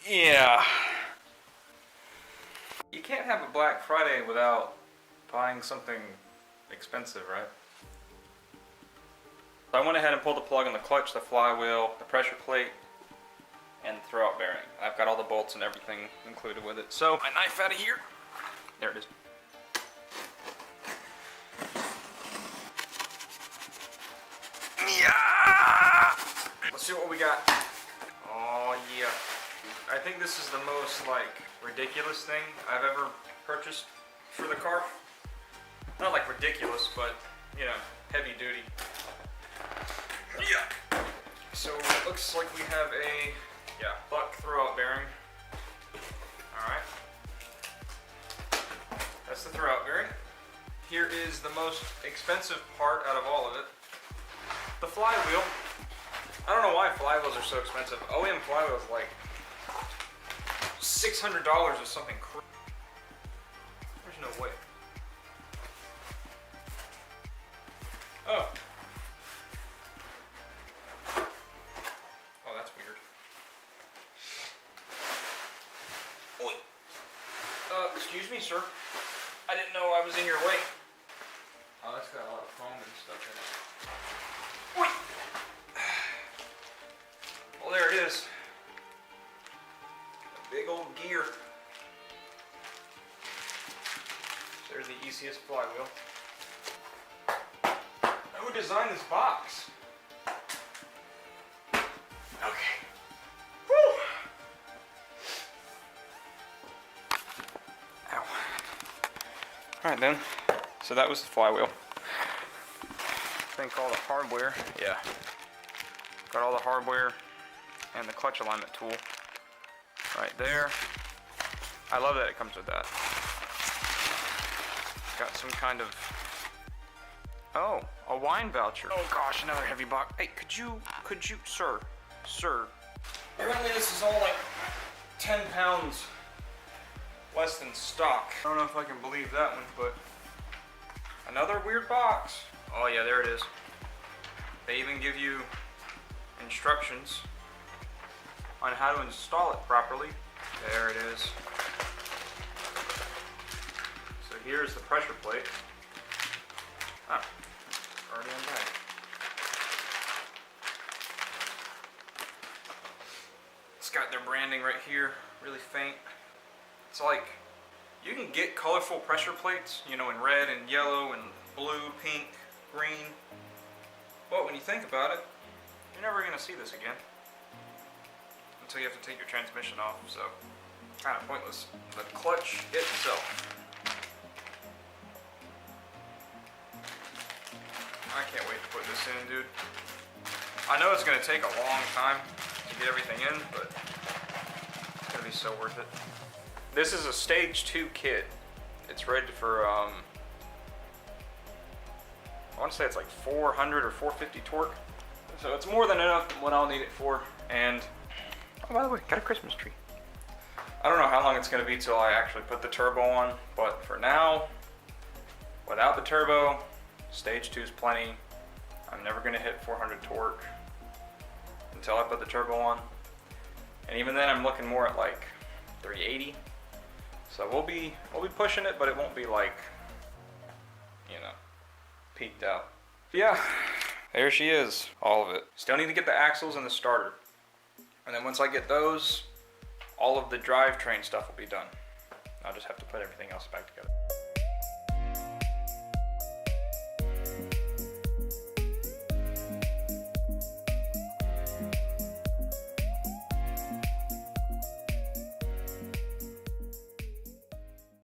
Yeah. You can't have a Black Friday without buying something expensive, right? So I went ahead and pulled the plug on the clutch, the flywheel, the pressure plate, and the throwout bearing. I've got all the bolts and everything included with it. So my knife out of here. There it is. Yeah! Let's see what we got. Oh yeah. I think this is the most like ridiculous thing I've ever purchased for the car. Not like ridiculous, but you know, heavy duty. Yeah. So it looks like we have a buck throwout bearing. Alright. That's the throwout bearing. Here is the most expensive part out of all of it. The flywheel. I don't know why flywheels are so expensive. OEM flywheel is like $600 or something crazy. There's no way. Oh. Oh, that's weird. Oi. Excuse me, sir. I didn't know I was in your way. Oh, that's got a lot of foam and stuff in it. Oi. Well, there it is. A big old gear. There's the ECS flywheel. Who designed this box? Okay. Woo! Ow. Alright then. So that was the flywheel. I think all the hardware. Yeah. Got all the hardware and the clutch alignment tool right there. I love that it comes with that. Got some kind of, oh, a wine voucher. Oh gosh, another heavy box. Hey, could you, sir, apparently this is all like 10 pounds less than stock. I don't know if I can believe that one, but another weird box. Oh yeah, there it is. They even give you instructions on how to install it properly. There it is. So here's the pressure plate. Ah, already untied. It's got their branding right here, really faint. It's like, you can get colorful pressure plates, you know, in red and yellow and blue, pink, green. But when you think about it, you're never gonna see this again. Until you have to take your transmission off, so kind of pointless. The clutch itself. I can't wait to put this in, dude. I know it's gonna take a long time to get everything in, but it's gonna be so worth it. This is a stage 2 kit. It's rated for, I want to say it's like 400 or 450 torque. So it's more than enough what I'll need it for. And, oh, by the way, got a Christmas tree. I don't know how long it's going to be till I actually put the turbo on, but for now, without the turbo, stage 2 is plenty. I'm never going to hit 400 torque until I put the turbo on. And even then, I'm looking more at like 380. So we'll be pushing it, but it won't be like, you know, peaked out. Yeah, there she is, all of it. Still need to get the axles and the starter. And then once I get those, all of the drivetrain stuff will be done. I'll just have to put everything else back together.